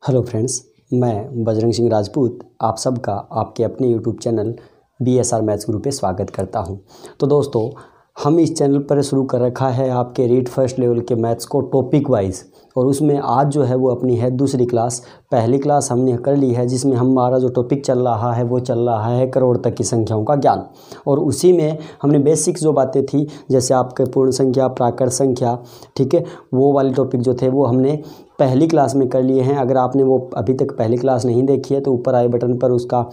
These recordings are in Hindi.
हेलो फ्रेंड्स, मैं बजरंग सिंह राजपूत आप सबका आपके अपने यूट्यूब चैनल BSR मैथ्स गुरु पे स्वागत करता हूं। तो दोस्तों, हम इस चैनल पर शुरू कर रखा है आपके रीड फर्स्ट लेवल के मैथ्स को टॉपिक वाइज, और उसमें आज जो है वो अपनी है दूसरी क्लास। पहली क्लास हमने कर ली है जिसमें हमारा जो टॉपिक चल रहा है वो चल रहा है करोड़ तक की संख्याओं का ज्ञान, और उसी में हमने बेसिक्स जो बातें थी जैसे आपके पूर्ण संख्या, प्राकृत संख्या, ठीक है, वो वाले टॉपिक जो थे वो हमने पहली क्लास में कर लिए हैं। अगर आपने वो अभी तक पहली क्लास नहीं देखी है तो ऊपर आई बटन पर उसका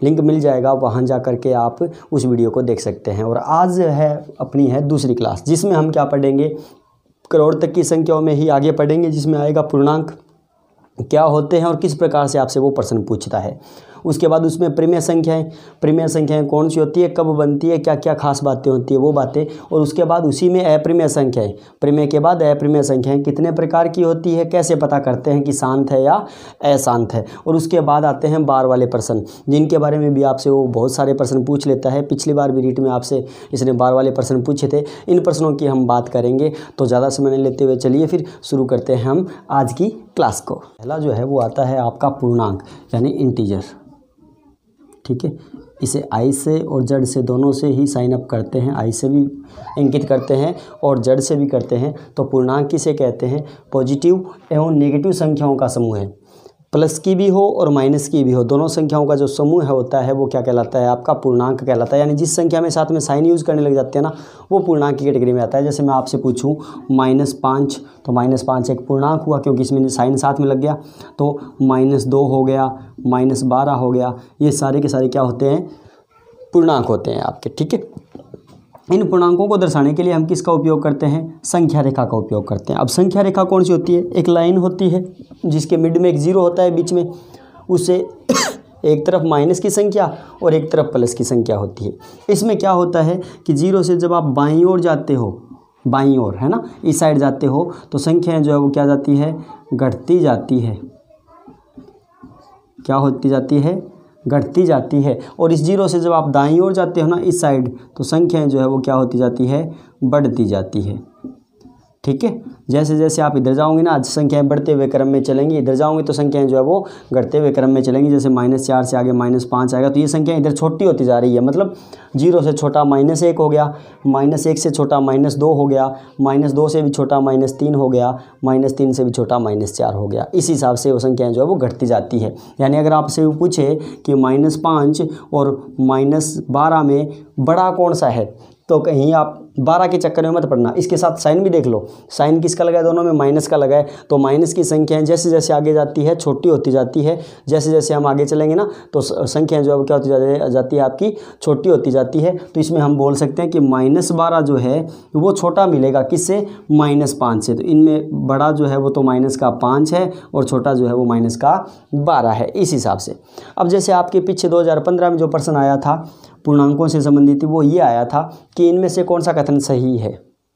लिंक मिल जाएगा, वहाँ जा कर के आप उस वीडियो को देख सकते हैं। और आज है अपनी है दूसरी क्लास जिसमें हम क्या पढ़ेंगे, करोड़ तक की संख्याओं में ही आगे पढ़ेंगे, जिसमें आएगा पूर्णांक क्या होते हैं और किस प्रकार से आपसे वो प्रश्न पूछता है। उसके बाद उसमें प्रीमिय संख्याएं कौन सी होती है, कब बनती है, क्या क्या खास बातें होती है वो बातें। और उसके बाद उसी में अप्रीमेय संख्याएं, प्रीमिय के बाद अप्रीमेय संख्याएं कितने प्रकार की होती है, कैसे पता करते हैं कि शांत है या अशांत है। और उसके बाद आते हैं बार वाले प्रश्न, जिनके बारे में भी आपसे वो बहुत सारे प्रश्न पूछ लेता है। पिछली बार भी रीट में आपसे इसने बार वाले प्रश्न पूछे थे। इन प्रश्नों की हम बात करेंगे, तो ज़्यादा समय नहीं लेते हुए चलिए फिर शुरू करते हैं हम आज की क्लास को। पहला जो है वो आता है आपका पूर्णांक यानी इंटीजर, ठीक है। इसे आई से और जेड से दोनों से ही साइन अप करते हैं, आई से भी इंकित करते हैं और जेड से भी करते हैं। तो पूर्णांक किसे कहते हैं, पॉजिटिव एवं नेगेटिव संख्याओं का समूह है। प्लस की भी हो और माइनस की भी हो, दोनों संख्याओं का जो समूह है होता है वो क्या कहलाता है, आपका पूर्णांक कहलाता है। यानी जिस संख्या में साथ में साइन यूज़ करने लग जाते हैं ना, वो पूर्णांक की कैटेगरी में आता है। जैसे मैं आपसे पूछूं -5, तो -5 एक पूर्णांक हुआ क्योंकि इसमें साइन साथ में लग गया। तो -2 हो गया, -12 हो गया, ये सारे के सारे क्या होते हैं, पूर्णांक होते हैं आपके, ठीक है। इन पूर्णांकों को दर्शाने के लिए हम किसका उपयोग करते हैं, संख्या रेखा का उपयोग करते हैं। अब संख्या रेखा कौन सी होती है, एक लाइन होती है जिसके मिड में एक जीरो होता है बीच में, उससे एक तरफ माइनस की संख्या और एक तरफ प्लस की संख्या होती है। इसमें क्या होता है कि जीरो से जब आप बाईं ओर जाते हो, बाईं ओर है ना, इस साइड जाते हो, तो संख्याएं जो है वो क्या जाती है, घटती जाती है। क्या होती जाती है, घटती जाती है। और इस जीरो से जब आप दाईं ओर जाते हो ना, इस साइड, तो संख्याएं जो है वो क्या होती जाती है, बढ़ती जाती है, ठीक है। जैसे जैसे आप इधर जाओगे ना, संख्याएं बढ़ते हुए क्रम में चलेंगी, इधर जाओगे तो संख्याएं जो है वो घटते हुए क्रम में चलेंगी। जैसे -4 से आगे -5 आएगा तो ये संख्या इधर छोटी होती जा रही है, मतलब 0 से छोटा -1 हो गया, -1 से छोटा -2 हो गया, -2 से भी छोटा -3 हो गया, -3 से भी छोटा -4 हो गया। इस हिसाब से वो संख्याएं जो है वो घटती जाती है। यानी अगर आपसे वो पूछे कि -5 और -12 में बड़ा कौन सा है, तो कहीं आप 12 के चक्कर में मत पड़ना, इसके साथ साइन भी देख लो, साइन किसका लगा है, दोनों में माइनस का लगा है। तो माइनस की संख्याएं जैसे जैसे आगे जाती है छोटी होती जाती है, जैसे जैसे हम आगे चलेंगे ना तो संख्याएं जो है क्या होती जाती है आपकी, छोटी होती जाती है। तो इसमें हम बोल सकते हैं कि -12 जो है वो छोटा मिलेगा किससे, -5 से। तो इनमें बड़ा जो है वो तो -5 है और छोटा जो है वो -12 है, इस हिसाब से। अब जैसे आपके पीछे 2015 में जो प्रश्न आया था पूर्णांकों से संबंधित, वो ये आया था कि इनमें से कौन सा कथन सही है।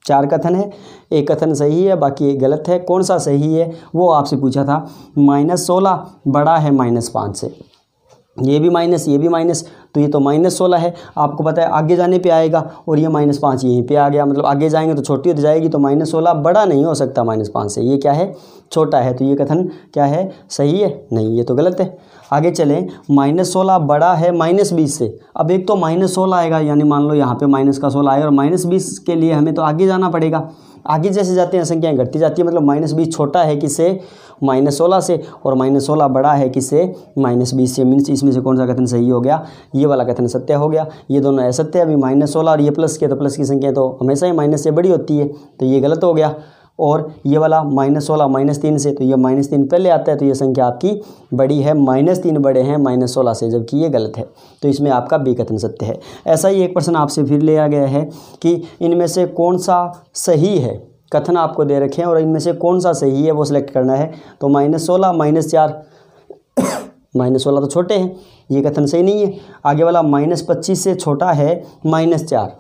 4 कथन है, एक कथन सही है, बाकी एक गलत है। कौन सा सही है वो आपसे पूछा था। -16 बड़ा है -5 से, ये भी माइनस ये भी माइनस, तो ये तो -16 है। आपको पता है आगे जाने पे आएगा और ये -5 यहीं पे आ गया, मतलब आगे जाएंगे तो छोटी होती जाएगी। तो -16 बड़ा नहीं हो सकता -5 से, ये क्या है, छोटा है। तो ये कथन क्या है, सही है, नहीं ये तो गलत है। आगे चलें, -16 बड़ा है -20 से। अब एक तो -16 आएगा, यानी मान लो यहाँ पे -16 आएगा और -20 के लिए हमें तो आगे जाना पड़ेगा। आगे जैसे जाते हैं संख्याएं घटती जाती है, मतलब -20 छोटा है किससे, -16 से, और -16 बड़ा है किससे, -20 से। मीन्स इसमें से कौन सा कथन सही हो गया, ये वाला कथन सत्य हो गया। ये दोनों असत्य है, अभी -16 और ये प्लस के, तो प्लस की संख्या तो हमेशा ही माइनस से बड़ी होती है, तो ये गलत हो गया। और ये वाला -16 -3 से, तो ये -3 पहले आता है, तो ये संख्या आपकी बड़ी है, -3 बड़े हैं -16 से, जबकि ये गलत है। तो इसमें आपका बी कथन सत्य है। ऐसा ही एक प्रश्न आपसे फिर लिया गया है कि इनमें से कौन सा सही है, कथन आपको दे रखे हैं और इनमें से कौन सा सही है वो सिलेक्ट करना है। तो -16 -4 -16 तो छोटे हैं, ये कथन सही नहीं है। आगे वाला -25 से छोटा है -4,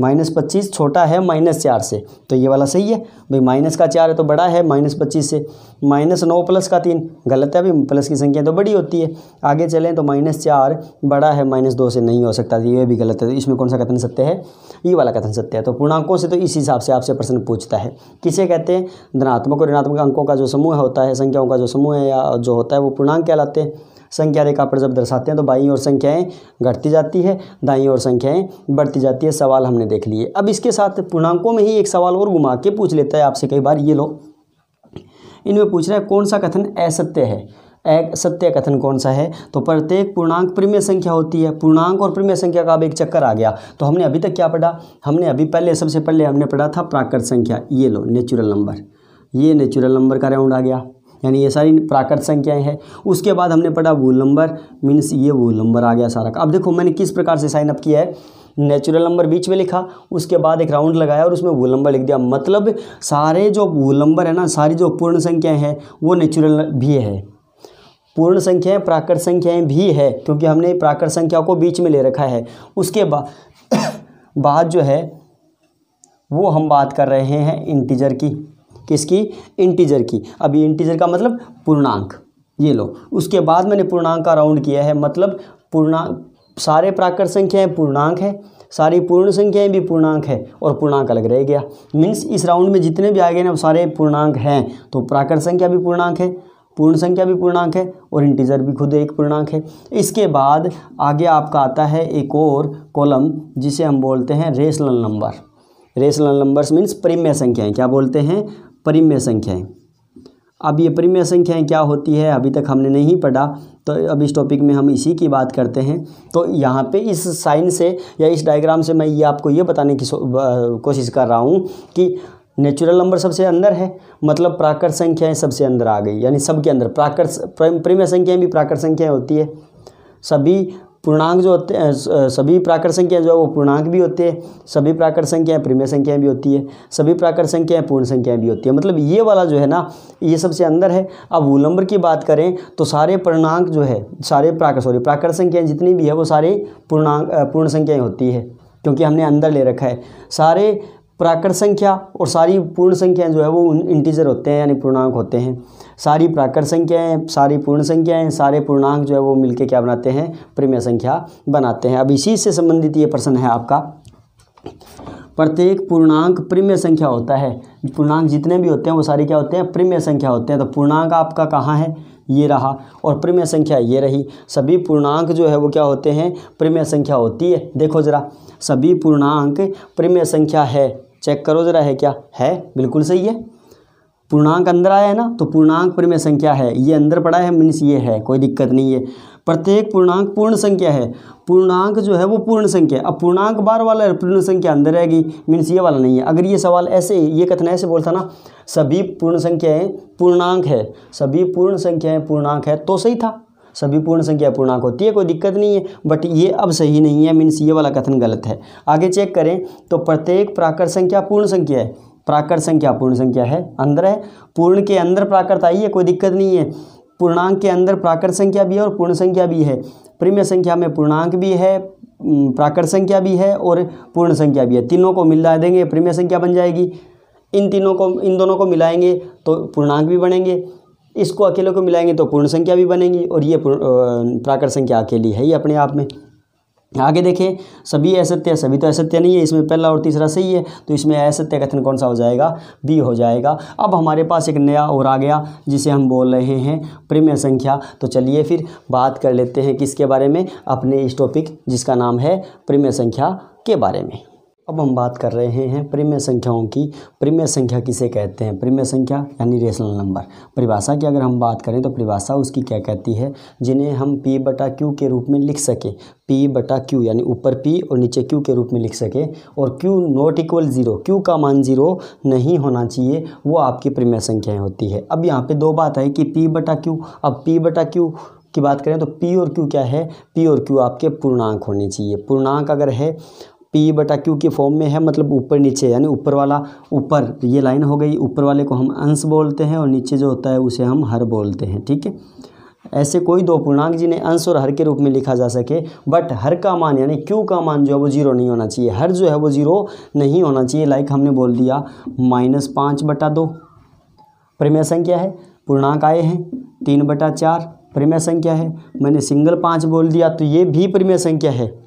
-25 छोटा है -4 से, तो ये वाला सही है भाई। -4 है तो बड़ा है -25 से। -9 प्लस का 3 गलत है भाई, प्लस की संख्या तो बड़ी होती है। आगे चलें तो -4 बड़ा है -2 से, नहीं हो सकता, ये भी गलत है। तो इसमें कौन सा कथन सत्य है? ये वाला कथन सत्य है। तो पूर्णांकों से तो इस हिसाब से आपसे प्रश्न पूछता है। किसे कहते हैं? धनात्मक और ऋणात्मक अंकों का जो समूह होता है, संख्याओं का जो समूह है या जो होता है वो पूर्णांक कहलाते हैं। संख्या रेखा पर जब दर्शाते हैं तो बाईं ओर संख्याएं घटती जाती है, दाईं ओर संख्याएं बढ़ती जाती है। सवाल हमने देख लिए। अब इसके साथ पूर्णांकों में ही एक सवाल और घुमा के पूछ लेता है आपसे कई बार। ये लो, इनमें पूछ रहा है कौन सा कथन असत्य है। असत्य कथन कौन सा है? तो प्रत्येक पूर्णांक परिमेय संख्या होती है। पूर्णांक और परिमेय संख्या का अब एक चक्कर आ गया। तो हमने अभी तक क्या पढ़ा? हमने अभी सबसे पहले हमने पढ़ा था प्राकृत संख्या। ये लो नेचुरल नंबर, ये नेचुरल नंबर का राउंड आ गया, यानी ये सारी प्राकृत संख्याएं हैं। उसके बाद हमने पढ़ा वूल नंबर, मीन्स ये वूल नंबर आ गया सारा का। अब देखो मैंने किस प्रकार से साइन अप किया है। नेचुरल नंबर बीच में लिखा, उसके बाद एक राउंड लगाया और उसमें वूल नंबर लिख दिया। मतलब सारे जो वूल नंबर है ना, सारी जो पूर्ण संख्याएं हैं वो नेचुरल भी है, पूर्ण संख्याएं प्राकृत संख्याएं भी है, क्योंकि हमने प्राकृत संख्या को बीच में ले रखा है। उसके बाद जो है वो हम बात कर रहे हैं इंटीजर की। किसकी? इंटीजर की। अभी इंटीजर का मतलब पूर्णांक। ये लो, उसके बाद मैंने पूर्णांक का राउंड किया है। मतलब पूर्णांक, सारे प्राकृत संख्याएं पूर्णांक है, सारी पूर्ण संख्याएं भी पूर्णांक है और पूर्णांक अलग रह गया। मीन्स इस राउंड में जितने भी आ गए ना वो सारे पूर्णांक हैं। तो प्राकृत संख्या भी पूर्णांक है, पूर्ण संख्या भी पूर्णांक है और इंटीजर भी खुद एक पूर्णांक है। इसके बाद आगे आपका आता है एक और कॉलम जिसे हम बोलते हैं rational number. Rational numbers means परिमेय संख्याएं। क्या बोलते हैं? परिमेय संख्याएं। अब ये परिमेय संख्याएं क्या होती है अभी तक हमने नहीं पढ़ा, तो अब इस टॉपिक में हम इसी की बात करते हैं। तो यहाँ पे इस साइन से या इस डायग्राम से मैं ये आपको ये बताने की कोशिश कर रहा हूँ कि नेचुरल नंबर सबसे अंदर है, मतलब प्राकृत संख्याएं सबसे अंदर आ गई, यानी सबके अंदर परिमेय संख्याएं भी प्राकृत संख्याएं होती है। सभी पूर्णांक जो होते हैं, सभी प्राकृत संख्याएं जो है वो पूर्णांक भी होते हैं, सभी प्राकृत संख्याएं परिमेय संख्याएं भी होती है, सभी प्राकृत संख्याएं पूर्ण संख्याएं भी होती है। मतलब ये वाला जो है ना ये सबसे अंदर है। अब वूल नंबर की बात करें तो सारे पूर्णांक जो है, सारे प्राकृत संख्याएं जितनी भी है वो सारे पूर्ण संख्याएं होती है, क्योंकि हमने अंदर ले रखा है। सारे प्राकृत संख्या और सारी पूर्ण संख्याएं जो है वो इंटीजर होते हैं, यानी पूर्णांक होते हैं। सारी प्राकृत संख्याएं, सारी पूर्ण संख्याएं, सारे पूर्णांक जो है वो मिलके क्या बनाते हैं? परिमेय संख्या बनाते हैं। अब इसी से संबंधित ये प्रश्न है आपका। प्रत्येक पूर्णांक परिमेय संख्या होता है। पूर्णांक जितने भी होते हैं वो सारे क्या होते हैं? परिमेय संख्या होते हैं। तो पूर्णांक आपका कहाँ है? ये रहा, और परिमेय संख्या ये रही। सभी पूर्णांक जो है वो क्या होते हैं? परिमेय संख्या होती है। देखो ज़रा, सभी पूर्णांक परिमेय संख्या है। चेक करो ज़रा, है क्या? है, बिल्कुल सही है। पूर्णांक अंदर आया है ना, तो पूर्णांक परिमेय संख्या है। ये अंदर पड़ा है मीन्स ये है, कोई दिक्कत नहीं है। प्रत्येक पूर्णांक पूर्ण संख्या है। पूर्णांक जो है वो पूर्ण संख्या। अब पूर्णांक बार वाला पूर्ण संख्या अंदर रहेगी, मीन्स ये वाला नहीं है। अगर ये सवाल ऐसे, ये कथन ऐसे बोलता ना, सभी पूर्ण संख्याएं पूर्णांक है, सभी पूर्ण संख्याएं पूर्णांक है, तो सही था। सभी पूर्ण संख्या पूर्णांक होती है, कोई दिक्कत नहीं है। बट ये अब सही नहीं है, मीन्स ये वाला कथन गलत है। आगे चेक करें तो प्रत्येक प्राकृत संख्या पूर्ण संख्या है। प्राकृत संख्या पूर्ण संख्या है, अंदर है। पूर्ण के अंदर प्राकृत आई है, कोई दिक्कत नहीं है। पूर्णांक के अंदर प्राकृत संख्या भी है और पूर्ण संख्या भी है। परिमेय संख्या में पूर्णांक भी है, प्राकृत संख्या भी है और पूर्ण संख्या भी है। तीनों को मिला देंगे परिमेय संख्या बन जाएगी। इन दोनों को मिलाएंगे तो पूर्णांक भी बनेंगे, इसको अकेले को मिलाएंगे तो पूर्ण संख्या भी बनेगी, और ये प्राकृत संख्या अकेली है ही अपने आप में। आगे देखें, सभी असत्य है, सभी तो असत्य नहीं है। इसमें पहला और तीसरा सही है, तो इसमें असत्य कथन कौन सा हो जाएगा? बी हो जाएगा। अब हमारे पास एक नया और आ गया जिसे हम बोल रहे हैं परिमेय संख्या। तो चलिए फिर बात कर लेते हैं किसके बारे में? अपने इस टॉपिक जिसका नाम है परिमेय संख्या के बारे में। अब हम बात कर रहे हैं परिमेय संख्याओं की। परिमेय संख्या किसे कहते हैं? परिमेय संख्या यानी रेशनल नंबर। परिभाषा की अगर हम बात करें तो परिभाषा उसकी क्या कहती है? जिन्हें हम P/Q के रूप में लिख सके। P/Q यानी ऊपर P और नीचे Q के रूप में लिख सके, और Q नॉट इक्वल 0, Q का मान 0 नहीं होना चाहिए, वो आपकी परिमेय संख्याएँ होती है। अब यहाँ पर दो बात है कि P/Q। अब P/Q की बात करें तो P और Q क्या है? P और Q आपके पूर्णांक होने चाहिए। पूर्णांक अगर है P/Q के फॉर्म में है, मतलब ऊपर नीचे, यानी ऊपर वाला ऊपर, ये लाइन हो गई, ऊपर वाले को हम अंश बोलते हैं और नीचे जो होता है उसे हम हर बोलते हैं। ठीक है, ऐसे कोई दो पूर्णांक जिन्हें अंश और हर के रूप में लिखा जा सके, बट हर का मान यानी क्यू का मान जो है वो 0 नहीं होना चाहिए, हर जो है वो 0 नहीं होना चाहिए। लाइक हमने बोल दिया -5/2 परिमेय संख्या है, पूर्णांक आए हैं 3/4 परिमेय संख्या है, मैंने सिंगल 5 बोल दिया तो ये भी परिमेय संख्या है।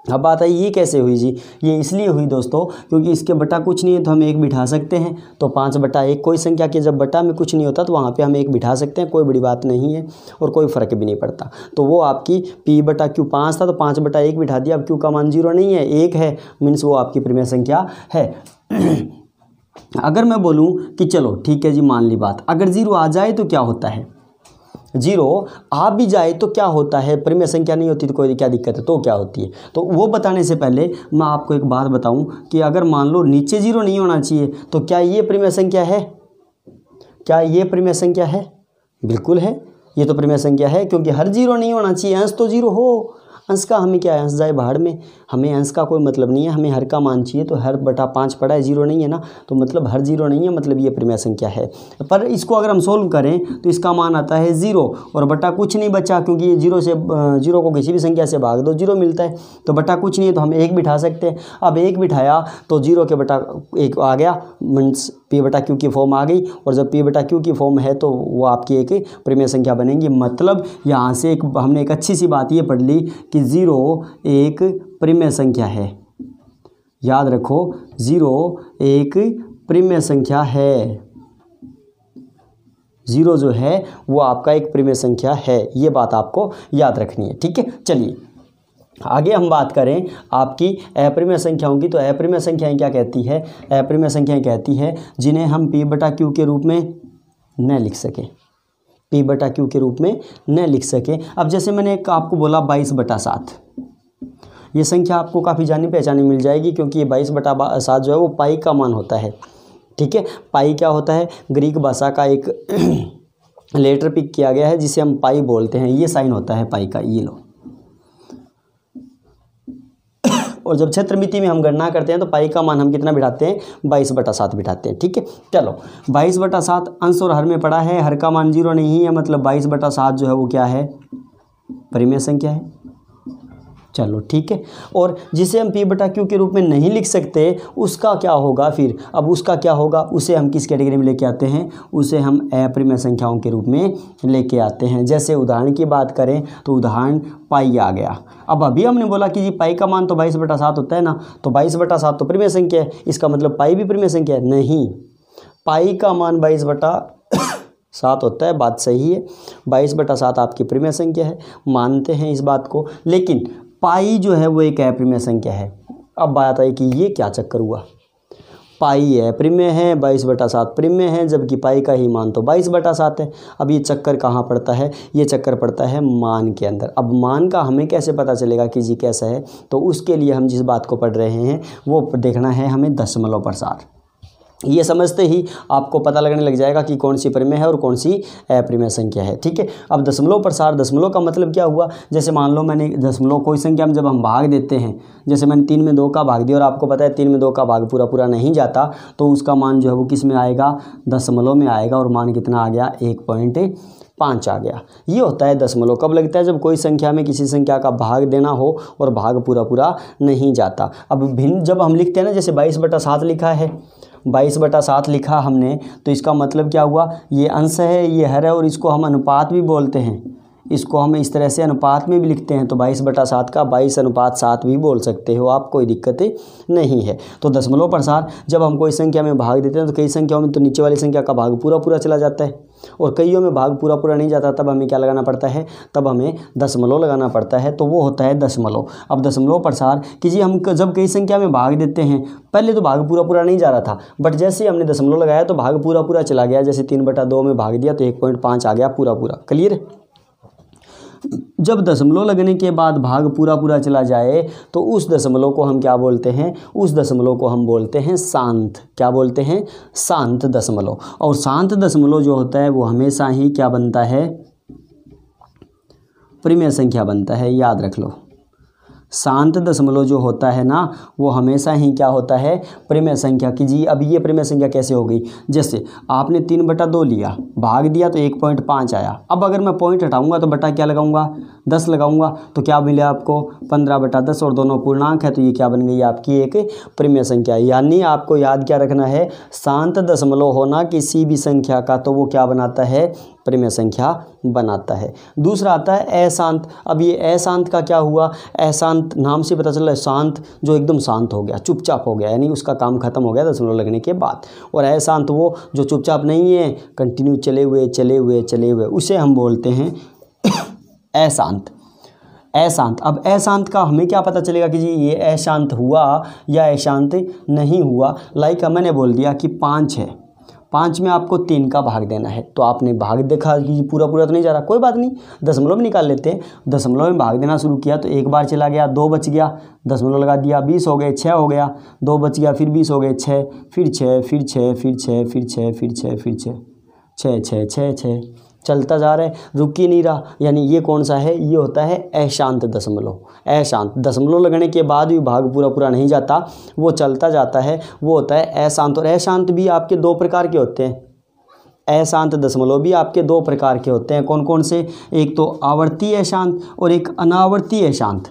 अब बात आई ये कैसे हुई जी, ये इसलिए हुई दोस्तों क्योंकि इसके बटा कुछ नहीं है तो हम 1 बिठा सकते हैं। तो 5/1 कोई संख्या के जब बटा में कुछ नहीं होता तो वहाँ पे हम 1 बिठा सकते हैं, कोई बड़ी बात नहीं है और कोई फ़र्क भी नहीं पड़ता। तो वो आपकी P/Q 5 था तो 5/1 बिठा दिया। अब Q का मान 0 नहीं है, 1 है, मीन्स वो आपकी परिमेय संख्या है। अगर मैं बोलूँ कि चलो ठीक है जी, मान ली बात, अगर 0 आ जाए तो क्या होता है, 0 आ भी जाए तो क्या होता है, परिमेय संख्या नहीं होती तो कोई क्या दिक्कत है, तो क्या होती है। तो वो बताने से पहले मैं आपको एक बात बताऊं कि अगर मान लो नीचे 0 नहीं होना चाहिए तो क्या ये परिमेय संख्या है, क्या ये परिमेय संख्या है? बिल्कुल है, ये तो परिमेय संख्या है क्योंकि हर 0 नहीं होना चाहिए, अंश तो 0 हो। अंश का हमें क्या है, अंश जाए बाहर में, हमें अंश का कोई मतलब नहीं है, हमें हर का मान चाहिए। तो हर बटा 5 पड़ा है, 0 नहीं है ना, तो मतलब हर 0 नहीं है, मतलब ये परिमेय संख्या है। पर इसको अगर हम सोल्व करें तो इसका मान आता है 0 और बटा कुछ नहीं बचा क्योंकि ये 0 को किसी भी संख्या से भाग दो 0 मिलता है, तो बटा कुछ नहीं है तो हम 1 बिठा सकते हैं। अब 1 बिठाया तो 0 के बटा 1 आ गया, मीन्स P/Q की फॉर्म आ गई, और जब P/Q की फॉर्म है तो वो आपकी एक परिमेय संख्या बनेगी। मतलब यहाँ से हमने एक अच्छी सी बात ये पढ़ ली कि 0 एक परिमेय संख्या है। याद रखो 0 एक परिमेय संख्या है, 0 जो है वो आपका एक परिमेय संख्या है, ये बात आपको याद रखनी है। ठीक है, चलिए आगे हम बात करें आपकी अपरिमेय संख्याओं की। तो अपरिमेय संख्याएं क्या कहती है, अपरिमेय संख्याएं कहती है जिन्हें हम P/Q के रूप में न लिख सकें, P/Q के रूप में न लिख सकें। अब जैसे मैंने आपको बोला 22/7, ये संख्या आपको काफ़ी जानी पहचानी मिल जाएगी क्योंकि ये 22/7 जो है वो पाई का मान होता है। ठीक है, पाई क्या होता है, ग्रीक भाषा का एक लेटर पिक किया गया है जिसे हम पाई बोलते हैं, ये साइन होता है पाई का, ये लो। और जब क्षेत्रमिति में हम गणना करते हैं तो पाई का मान हम कितना बिठाते हैं, 22/7 बिठाते हैं। ठीक है, चलो 22/7 अंश और हर में पड़ा है, हर का मान 0 नहीं है, मतलब 22/7 जो है वो क्या है, परिमेय संख्या है। चलो ठीक है, और जिसे हम P/Q के रूप में नहीं लिख सकते उसका क्या होगा फिर, अब उसका क्या होगा, उसे हम किस कैटेगरी में लेके आते हैं, उसे हम अपरिमेय संख्याओं के रूप में लेके आते हैं। जैसे उदाहरण की बात करें तो उदाहरण पाई आ गया। अब अभी हमने बोला कि जी पाई का मान तो 22/7 होता है ना, तो 22/7 तो परिमेय संख्या है, इसका मतलब पाई भी परिमेय संख्या है? नहीं, पाई का मान 22/7 होता है, बात सही है, 22/7 आपकी परिमेय संख्या है, मानते हैं इस बात को, लेकिन पाई जो है वो एक अपरिमेय संख्या है। अब बात आई कि ये क्या चक्कर हुआ, पाई अपरिमेय है, 22/7 परिमेय है, जबकि पाई का ही मान तो 22/7 है। अब ये चक्कर कहाँ पड़ता है, ये चक्कर पड़ता है मान के अंदर। अब मान का हमें कैसे पता चलेगा कि जी कैसा है, तो उसके लिए हम जिस बात को पढ़ रहे हैं वो देखना है हमें दशमलव प्रसार। ये समझते ही आपको पता लगने लग जाएगा कि कौन सी परिमेय है और कौन सी अपरिमेय संख्या है। ठीक है, अब दशमलव प्रसार, दशमलव का मतलब क्या हुआ, जैसे मान लो मैंने दशमलव कोई संख्या में जब हम भाग देते हैं, जैसे मैंने 3 में 2 का भाग दिया और आपको पता है 3 में 2 का भाग पूरा नहीं जाता, तो उसका मान जो है वो किस में आएगा, दशमलव में आएगा, और मान कितना आ गया, 1.5 आ गया। ये होता है दशमलव। कब लगता है, जब कोई संख्या में किसी संख्या का भाग देना हो और भाग पूरा नहीं जाता। अब भिन्न जब हम लिखते हैं ना, जैसे 22/7 लिखा है, 22/7 लिखा हमने, तो इसका मतलब क्या हुआ, ये अंश है, ये हर है, और इसको हम अनुपात भी बोलते हैं, इसको हम इस तरह से अनुपात में भी लिखते हैं, तो 22/7 का 22:7 भी बोल सकते हो आप, कोई दिक्कत नहीं है। तो दशमलव प्रसार, जब हम कोई संख्या में भाग देते हैं तो कई संख्याओं में तो नीचे वाली संख्या का भाग पूरा चला जाता है, और कईयों में भाग पूरा नहीं जाता, तब हमें क्या लगाना पड़ता है, तब हमें दशमलव लगाना पड़ता है, तो वो होता है दशमलव। अब दशमलव प्रसार कि जी हम जब कई संख्या में भाग देते हैं, पहले तो भाग पूरा नहीं जा रहा था, बट जैसे ही हमने दशमलव लगाया तो भाग पूरा चला गया। जैसे 3/2 में भाग दिया तो 1.5 आ गया पूरा। क्लियर है? जब दशमलव लगने के बाद भाग पूरा चला जाए तो उस दशमलव को हम क्या बोलते हैं, उस दशमलव को हम बोलते हैं शांत। क्या बोलते हैं, शांत दशमलव। और शांत दशमलव जो होता है वो हमेशा ही क्या बनता है, परिमेय संख्या बनता है, याद रख लो। शांत दशमलव जो होता है ना वो हमेशा ही क्या होता है, परिमेय संख्या की। जी अब ये परिमेय संख्या कैसे हो गई, जैसे आपने 3/2 लिया, भाग दिया तो 1.5 आया। अब अगर मैं पॉइंट हटाऊंगा तो बटा क्या लगाऊंगा, 10 लगाऊंगा, तो क्या मिला आपको 15/10 और दोनों पूर्णांक है, तो ये क्या बन गई आपकी एक परिमेय संख्या। यानी आपको याद क्या रखना है, शांत दशमलव होना किसी भी संख्या का तो वो क्या बनाता है, परिमेय संख्या बनाता है। दूसरा आता है अशांत। अब ये अशांत का क्या हुआ, अशांत नाम से पता चल रहा है शांत जो एकदम शांत हो गया, चुपचाप हो गया, यानी उसका काम खत्म हो गया दशमलव लगने के बाद। और अशांत वो जो चुपचाप नहीं है, कंटिन्यू चले हुए, उसे हम बोलते हैं अशांत। अशांत। अब अशांत का हमें क्या पता चलेगा कि जी ये अशांत हुआ या अशांत नहीं हुआ। लाइक मैंने बोल दिया कि 5 है, 5 में आपको 3 का भाग देना है, तो आपने भाग देखा कि पूरा तो नहीं जा रहा, कोई बात नहीं, दशमलव में निकाल लेते हैं। दशमलव में भाग देना शुरू किया तो एक बार चला गया, 2 बच गया, दशमलव लगा दिया, 20 हो गए, 6 हो गया, 2 बच गया, फिर 20 हो गए, 6, फिर 6, फिर 6, फिर 6, फिर 6, फिर 6, फिर 6, 6 6 6 6 चलता जा रहा है, रुक ही नहीं रहा। यानी ये कौन सा है, ये होता है अशांत दशमलव। अशांत दशमलव लगने के बाद भी भाग पूरा नहीं जाता, वो चलता जाता है, वो होता है अशांत। और अशांत भी आपके 2 प्रकार के होते हैं। अशांत दशमलव भी आपके 2 प्रकार के होते हैं। कौन कौन से, एक तो आवर्ती अशांत और एक अनावर्ती अशांत।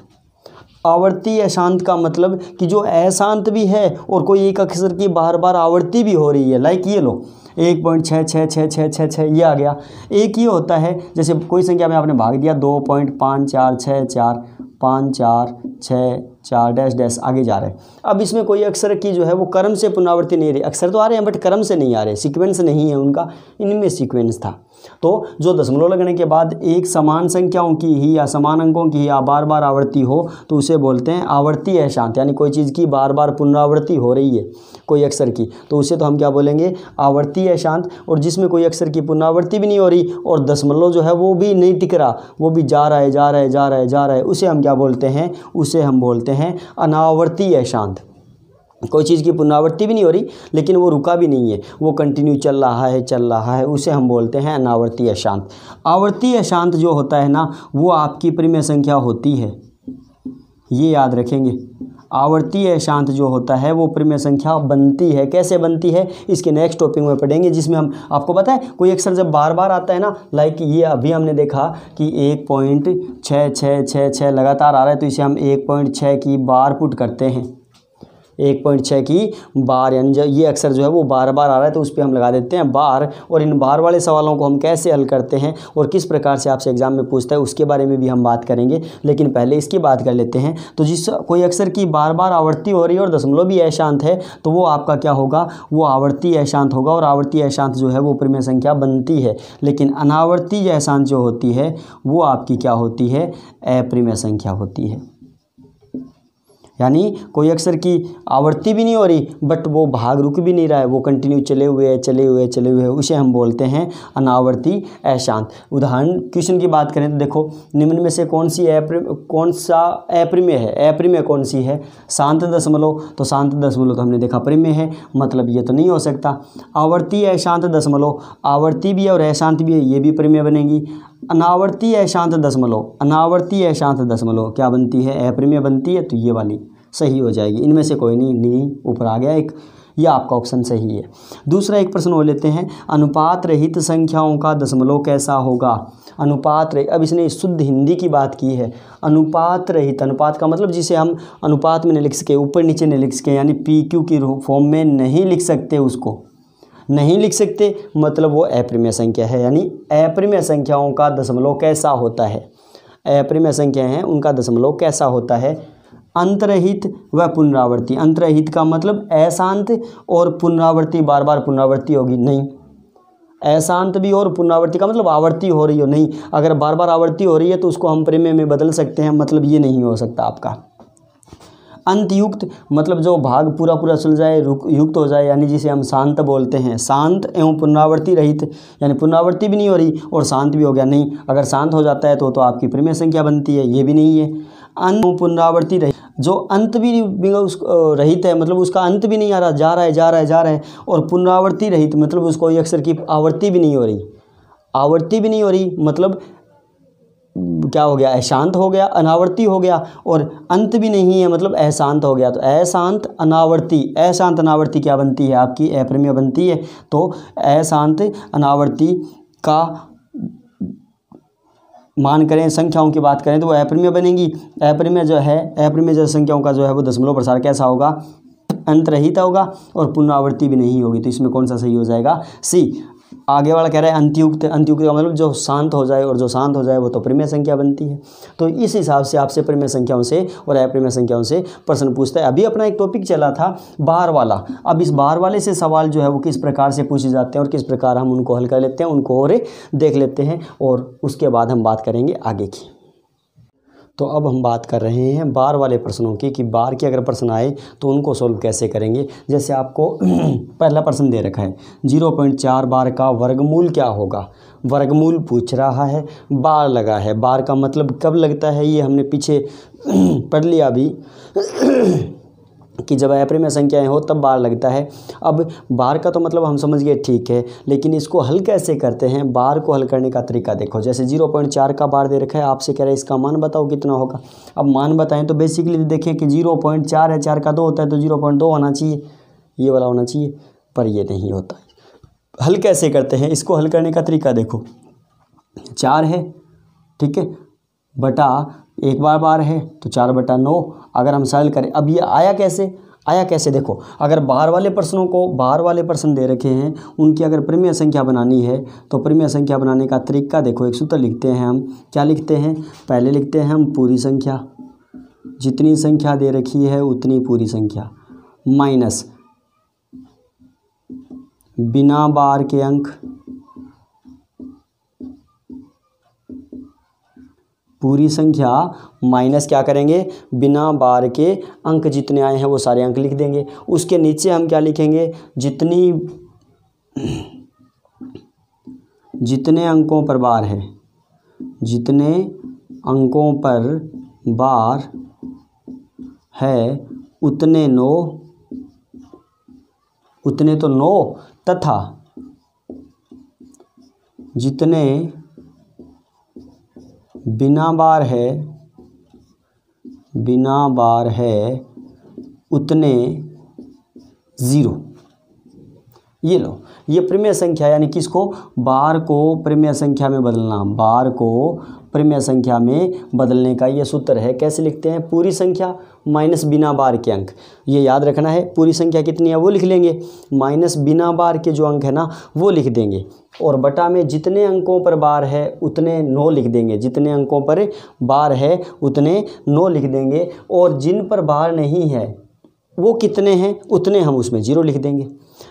आवर्ती अशांत का मतलब कि जो अशांत भी है और कोई एक अक्षर की बार आवर्ती भी हो रही है। लाइक ये लो 1.666666 ये आ गया। एक ये होता है जैसे कोई संख्या में आपने भाग दिया 2.5464 546 डैश डैश आगे जा रहे हैं। अब इसमें कोई अक्षर की जो है वो क्रम से पुनरावृत्ति नहीं रही, अक्षर तो आ रहे हैं बट क्रम से नहीं आ रहे, सीक्वेंस नहीं है उनका, इनमें सीक्वेंस था। तो जो दशमलव लगने के बाद एक समान संख्याओं की ही या समान अंकों की ही या बार आवृत्ति हो तो उसे बोलते हैं आवर्ती अशांत। यानी कोई चीज़ की बार पुनरावृत्ति हो रही है कोई अक्षर की, तो उसे तो हम क्या बोलेंगे, आवर्ती अशांत। और जिसमें कोई अक्षर की पुनरावृत्ति भी नहीं हो रही और दशमलव जो है वो भी नहीं टिक रहा, वो भी जा रहा है, उसे हम क्या बोलते हैं, उसे हम बोलते हैं अनावर्ती अशांत। कोई चीज़ की पुनरावृत्ति भी नहीं हो रही लेकिन वो रुका भी नहीं है, वो कंटिन्यू चल रहा है, उसे हम बोलते हैं अनावर्ती अशांत। आवर्ती अशांत जो होता है ना वो आपकी परिमेय संख्या होती है, ये याद रखेंगे। आवर्ती अशांत जो होता है वो परिमेय संख्या बनती है। कैसे बनती है इसके नेक्स्ट टॉपिक में पढ़ेंगे, जिसमें हम आपको पता है कोई अक्षर जब बार आता है ना, लाइक ये अभी हमने देखा कि 1.6666 लगातार आ रहा है, तो इसे हम 1.6 की बार पुट करते हैं, 1.6 की बार, यानी जब ये अक्षर जो है वो बार आ रहा है तो उस पर हम लगा देते हैं बार। और इन बार वाले सवालों को हम कैसे हल करते हैं और किस प्रकार से आपसे एग्जाम में पूछता है उसके बारे में भी हम बात करेंगे, लेकिन पहले इसकी बात कर लेते हैं। तो जिस कोई अक्षर की बार आवर्ती हो रही है और दशमलव भी अशांत है तो वो आपका क्या होगा, वो आवर्ती अशांत होगा। और आवर्ती अशांत जो है वो परिमेय संख्या बनती है, लेकिन अनावर्ती अशांत जो होती है वो आपकी क्या होती है, अपरिमेय संख्या होती है। यानी कोई अक्षर की आवर्ती भी नहीं हो रही बट वो भाग रुक भी नहीं रहा है, वो कंटिन्यू चले हुए, उसे हम बोलते हैं अनावर्ती अशांत। उदाहरण क्वेश्चन की बात करें तो देखो निम्न में से कौन सा अपरिमेय है, अपरिमेय कौन सी है, शांत दशमलव। तो शांत दशमलव तो हमने देखा परिमेय है, मतलब ये तो नहीं हो सकता। आवर्ती अशांत दशमलव, आवर्ती भी है और अशांत भी है, ये भी परिमेय बनेगी। अनावर्ती अशांत दशमलव, अनावर्ती अशांत दशमलव क्या बनती है, अपरिमेय बनती है, तो ये वाली सही हो जाएगी। इनमें से कोई नहीं ऊपर आ गया एक, ये आपका ऑप्शन सही है। दूसरा एक प्रश्न और लेते हैं, अनुपात रहित संख्याओं का दशमलव कैसा होगा। अनुपात रहित, अब इसने शुद्ध हिंदी की बात की है। अनुपात रहित, अनुपात का मतलब जिसे हम अनुपात में नहीं लिख सके, ऊपर नीचे नहीं लिख सके, यानी PQ की फॉर्म में नहीं लिख सकते, उसको नहीं लिख सकते, मतलब वो अपरिमेय संख्या है। यानी अपरिमेय संख्याओं का दशमलव कैसा होता है, अपरिमेय संख्या हैं उनका दशमलव कैसा होता है। अंतरहित व पुनरावृत्ति, अंतरहित का मतलब अशांत और पुनरावृत्ति बार पुनरावृत्ति होगी नहीं, अशांत भी और पुनरावृत्ति का मतलब आवर्ती हो रही हो नहीं। अगर बार आवर्ती हो रही है तो उसको हम परिमेय में बदल सकते हैं, मतलब ये नहीं हो सकता आपका। अंतयुक्त मतलब जो भाग पूरा चल जाए, युक्त हो जाए, यानी जिसे हम शांत बोलते हैं। शांत एवं पुनरावृत्ति रहित, यानी पुनरावृत्ति भी नहीं हो रही और शांत भी हो गया नहीं। अगर शांत हो जाता है तो आपकी परिमेय संख्या बनती है, ये भी नहीं है। अंत पुनरावृत्ति रहित, जो अंत भी रहित है, मतलब उसका अंत भी नहीं आ रहा, जा रहा है। और पुनरावृत्ति रहित मतलब उसको कोई अक्षर की आवर्ती भी नहीं हो रही, आवर्ती भी नहीं हो रही, मतलब क्या हो गया, अशांत हो गया, अनावर्ती हो गया, और अंत भी नहीं है मतलब अशांत हो गया। तो अशांत अनावर्ती, अशांत अनावर्ती क्या बनती है आपकी, अप्रमेय बनती है। तो अशांत अनावर्ती का मान करें, संख्याओं की बात करें तो वो अप्रमेय बनेंगी। अप्रमेय जो है, अप्रमेय जो संख्याओं का जो है वो दशमलव प्रसार कैसा होगा, अंत रहित होगा और पुनरावृत्ति भी नहीं होगी। तो इसमें कौन सा सही हो जाएगा, सी। आगे वाला कह रहा है अंतयुक्त, अंतयुक्त का मतलब जो शांत हो जाए, और जो शांत हो जाए वो तो प्रिमेय संख्या बनती है। तो इस हिसाब से आपसे प्रिमेय संख्याओं से और अप्रिमेय संख्याओं से प्रश्न पूछता है। अभी अपना एक टॉपिक चला था बार वाला, अब इस बार वाले से सवाल जो है वो किस प्रकार से पूछे जाते हैं और किस प्रकार हम उनको हल कर लेते हैं, उनको और देख लेते हैं, और उसके बाद हम बात करेंगे आगे की। तो अब हम बात कर रहे हैं बार वाले प्रश्नों की, कि बार के अगर प्रश्न आए तो उनको सोल्व कैसे करेंगे। जैसे आपको पहला प्रश्न दे रखा है 0.4 बार का वर्गमूल क्या होगा, वर्गमूल पूछ रहा है, बार लगा है। बार का मतलब कब लगता है, ये हमने पीछे पढ़ लिया अभी कि जब अप्रिमेय संख्याएं हो तब बार लगता है। अब बार का तो मतलब हम समझ गए, ठीक है, लेकिन इसको हल कैसे करते हैं, बार को हल करने का तरीका देखो। जैसे 0.4 का बार दे रखा है, आपसे कह रहे हैं इसका मान बताओ कितना होगा। अब मान बताएं तो बेसिकली देखें कि 0.4 है, 4 का 2 होता है तो 0.2 होना चाहिए, ये वाला होना चाहिए, पर ये नहीं होता। हल कैसे करते हैं, इसको हल करने का तरीका देखो। 4 है, ठीक है, बटा एक बार है तो 4/9। अगर हम सरल करें, अब ये आया कैसे देखो, अगर बार वाले प्रश्नों को, बार वाले प्रश्न दे रखे हैं उनकी अगर प्रिमेय संख्या बनानी है तो प्रिमेय संख्या बनाने का तरीका देखो। एक सूत्र लिखते हैं हम, क्या लिखते हैं, पहले लिखते हैं हम पूरी संख्या, जितनी संख्या दे रखी है उतनी पूरी संख्या, माइनस बिना बार के अंक, पूरी संख्या माइनस क्या करेंगे, बिना बार के अंक जितने आए हैं वो सारे अंक लिख देंगे। उसके नीचे हम क्या लिखेंगे, जितने अंकों पर बार है, जितने अंकों पर बार है उतने 9 तथा जितने बिना बार है उतने 0। ये लो, ये प्रिमेय संख्या, यानी किसको, बार को प्रिमेय संख्या में बदलना, बार को प्रिमेय संख्या में बदलने का ये सूत्र है। कैसे लिखते हैं, पूरी संख्या माइनस बिना बार के अंक, ये याद रखना है। पूरी संख्या कितनी है वो लिख लेंगे, माइनस बिना बार के जो अंक है ना वो लिख देंगे, और बटा में जितने अंकों पर बार है उतने 9 लिख देंगे, जितने अंकों पर बार है उतने 9 लिख देंगे, और जिन पर बार नहीं है वो कितने हैं उतने हम उसमें 0 लिख देंगे।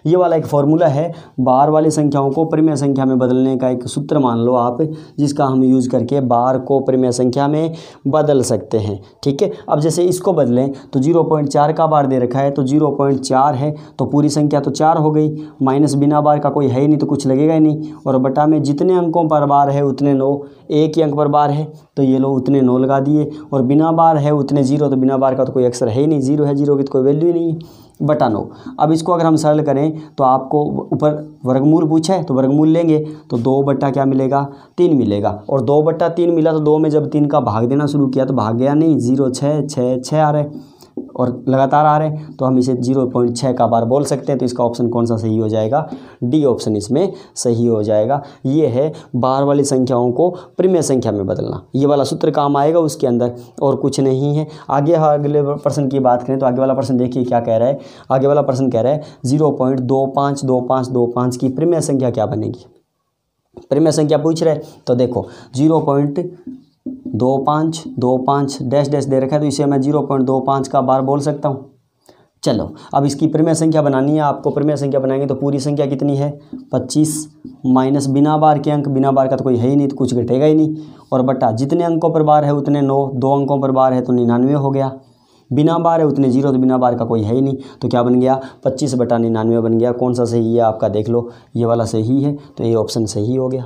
ये वाला एक फॉर्मूला है बार वाली संख्याओं को प्रिमेय संख्या में बदलने का, एक सूत्र मान लो आप, जिसका हम यूज़ करके बार को प्रिमेय संख्या में बदल सकते हैं। ठीक है, अब जैसे इसको बदलें तो 0.4 का बार दे रखा है तो 0.4 है तो पूरी संख्या तो 4 हो गई, माइनस बिना बार का कोई है ही नहीं तो कुछ लगेगा ही नहीं, और बटा में जितने अंकों पर बार है उतने 9, एक ही अंक पर बार है तो ये लो उतने 9 लगा दिए, और बिना बार है उतने 0, तो बिना बार का तो कोई अक्षर है ही नहीं, 0 है, 0 की तो कोई वैल्यू ही नहीं है, बटा 9। अब इसको अगर हम सरल करें तो आपको ऊपर वर्गमूल पूछा है तो वर्गमूल लेंगे तो 2 बटा क्या मिलेगा, 3 मिलेगा, और 2/3 मिला तो 2 में जब 3 का भाग देना शुरू किया तो भाग गया नहीं, 0 6 6 6 आ रहे और लगातार आ रहे हैं, तो हम इसे 0.6 का बार बोल सकते हैं। तो इसका ऑप्शन कौन सा सही हो जाएगा, डी ऑप्शन इसमें सही हो जाएगा। ये है बार वाली संख्याओं को प्रिमेय संख्या में बदलना, ये वाला सूत्र काम आएगा उसके अंदर, और कुछ नहीं है। आगे अगले प्रश्न की बात करें तो आगे वाला प्रश्न देखिए क्या कह रहा है। आगे वाला प्रश्न कह रहा है 0.252525 की प्रिमेय संख्या क्या बनेगी, प्रिमेय संख्या पूछ रहे तो देखो 0.2525 डैश डैश दे रखा है तो इसे मैं 0.25 का बार बोल सकता हूँ। चलो अब इसकी प्रिमेय संख्या बनानी है आपको, प्रिमेय संख्या बनाएंगे तो पूरी संख्या कितनी है 25, माइनस बिना बार के अंक, बिना बार का तो कोई है ही नहीं तो कुछ घटेगा ही नहीं, और बटा जितने अंकों पर बार है उतने 9, 2 अंकों पर बार है तो 99 हो गया, बिना बार है उतने 0, तो बिना बार का कोई है ही नहीं तो क्या बन गया 25/99 बन गया। कौन सा सही है आपका देख लो, ये वाला सही है तो ये ऑप्शन सही हो गया।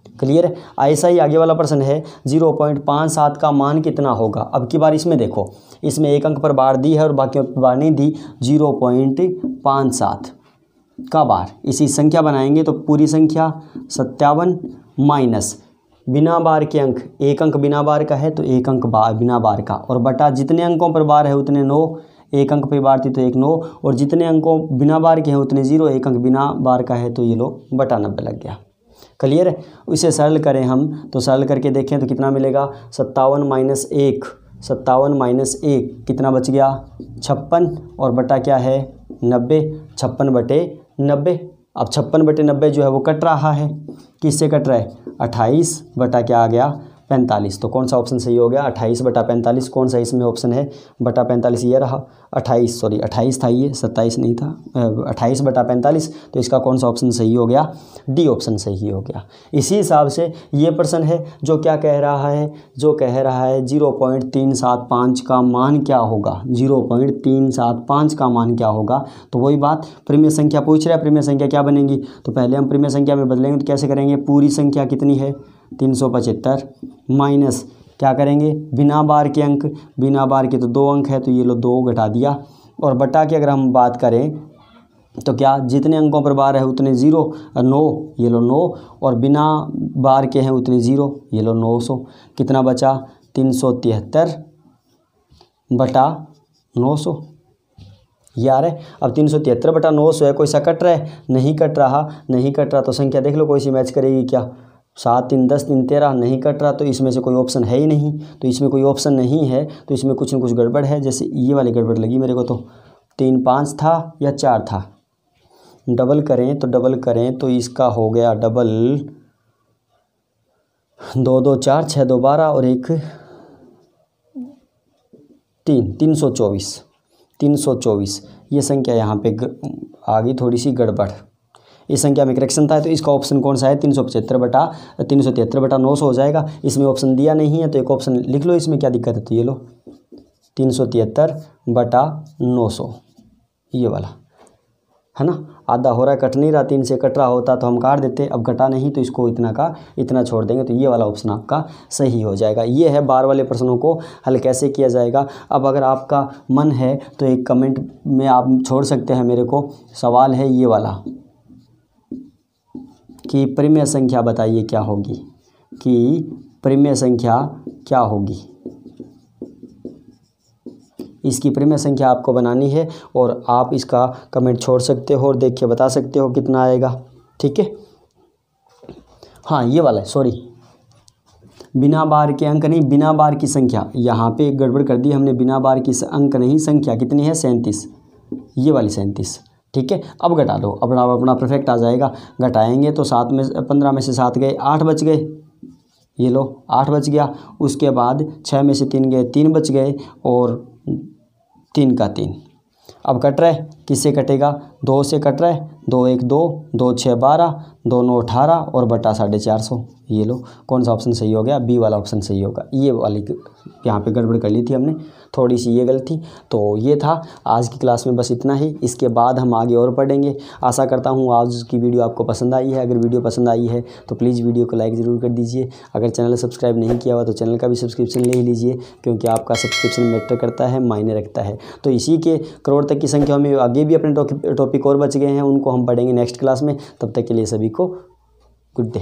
क्लियर है। ऐसा ही आगे वाला प्रश्न है 0.57 का मान कितना होगा। अब की बार इसमें देखो, इसमें एक अंक पर बार दी है और बाकी पर बार नहीं दी, 0.57 का बार, इसी संख्या बनाएंगे तो पूरी संख्या 57 माइनस बिना बार के अंक, एक अंक बिना बार का है तो एक अंक बिना बार का, और बटा जितने अंकों पर बार है उतने 9, एक अंक पे बार थी तो 1 9, और जितने अंकों बिना बार के हैं उतने 0, एक अंक बिना बार का है तो ये लो बटा 90 लग गया। क्लियर है। इसे सरल करें हम तो सरल करके देखें तो कितना मिलेगा, 57 - 1, 57 - 1 कितना बच गया, 56, और बटा क्या है 90, 56/90। अब 56/90 जो है वो कट रहा है, किससे कट रहा है, 28 बटा क्या आ गया 45। तो कौन सा ऑप्शन सही हो गया, 28 बटा 45। कौन सा इसमें ऑप्शन है, बटा 45 ये रहा, 28 था ये, 27 नहीं था, 28 बटा 45। तो इसका कौन सा ऑप्शन सही हो गया, डी ऑप्शन सही हो गया। इसी हिसाब से ये प्रश्न है जो क्या कह रहा है, जो कह रहा है 0.375 का मान क्या होगा, 0.375 का मान क्या होगा। तो वही बात प्रिमेय संख्या पूछ रहा है, प्रिमेय संख्या क्या बनेगी, तो पहले हम प्रिमेय संख्या में बदलेंगे। तो कैसे करेंगे, पूरी संख्या कितनी है 375 माइनस क्या करेंगे, बिना बार के अंक, बिना बार के तो 2 अंक है तो ये लो 2 घटा दिया, और बटा की अगर हम बात करें तो क्या जितने अंकों पर बार है उतने 0, 9 ये लो 9, और बिना बार के हैं उतने 0 ये लो 900। कितना बचा 373 बटा 900 यार है। अब 373 बटा 900 है, कोई सा कट रहा है, नहीं कट रहा तो संख्या देख लो कोई सी मैच करेगी क्या, 7 3 10 3 13 नहीं कट रहा, तो इसमें से कोई ऑप्शन है ही नहीं। तो इसमें कोई ऑप्शन नहीं है तो इसमें कुछ न कुछ गड़बड़ है, जैसे ये वाली गड़बड़ लगी मेरे को। तो 3 5 था या 4 था, डबल करें तो इसका हो गया डबल 2 2 4 6 2 12 और 1 3 324। ये संख्या यहाँ पे आ गई थोड़ी सी गड़बड़, इस संख्या में करेक्शन था। तो इसका ऑप्शन कौन सा है, 373 बटा 900 हो जाएगा। इसमें ऑप्शन दिया नहीं है तो एक ऑप्शन लिख लो, इसमें क्या दिक्कत है, तो ये लो 373 बटा 900 ये वाला है ना। आधा हो रहा है, कट नहीं रहा, 3 से कट रहा होता तो हम काट देते, अब कटा नहीं तो इसको इतना का इतना छोड़ देंगे, तो ये वाला ऑप्शन आपका सही हो जाएगा। ये है बार वाले प्रश्नों को हल कैसे किया जाएगा। अब अगर आपका मन है तो एक कमेंट में आप छोड़ सकते हैं मेरे को, सवाल है ये वाला कि प्रिमेय संख्या बताइए क्या होगी, कि प्रिमेय संख्या क्या होगी। इसकी प्रिमेय संख्या आपको बनानी है और आप इसका कमेंट छोड़ सकते हो और देख के बता सकते हो कितना आएगा, ठीक है। हाँ ये वाला है, सॉरी, बिना बार के अंक नहीं, बिना बार की संख्या, यहाँ पे गड़बड़ कर दी हमने, बिना बार की अंक नहीं, संख्या कितनी है 37, ये वाली 37, ठीक है। अब घटा लो, अपना परफेक्ट आ जाएगा। घटाएंगे तो 15 में से 7 गए, 8 बच गए, ये लो 8 बच गया। उसके बाद 6 में से 3 गए, 3 बच गए, और 3 का 3। अब कट रहा है, किससे कटेगा, 2 से कट रहा है, 2 1 2, 2 6 12, 2 9 18 और बटा 450। ये लो कौन सा ऑप्शन सही हो गया, बी वाला ऑप्शन सही होगा। ये वाली यहाँ पे गड़बड़ कर ली थी हमने, थोड़ी सी ये गलती। तो ये था आज की क्लास में, बस इतना ही। इसके बाद हम आगे और पढ़ेंगे। आशा करता हूँ आज की वीडियो आपको पसंद आई है। अगर वीडियो पसंद आई है तो प्लीज़ वीडियो को लाइक ज़रूर कर दीजिए। अगर चैनल सब्सक्राइब नहीं किया हुआ तो चैनल का भी सब्सक्रिप्शन ले ही लीजिए, क्योंकि आपका सब्सक्रिप्शन मैटर करता है, मायने रखता है। तो इसी के करोड़ तक की संख्या में आगे भी अपने टॉपिक और बच गए हैं, उनको हम पढ़ेंगे नेक्स्ट क्लास में। तब तक के लिए सभी को गुड डे।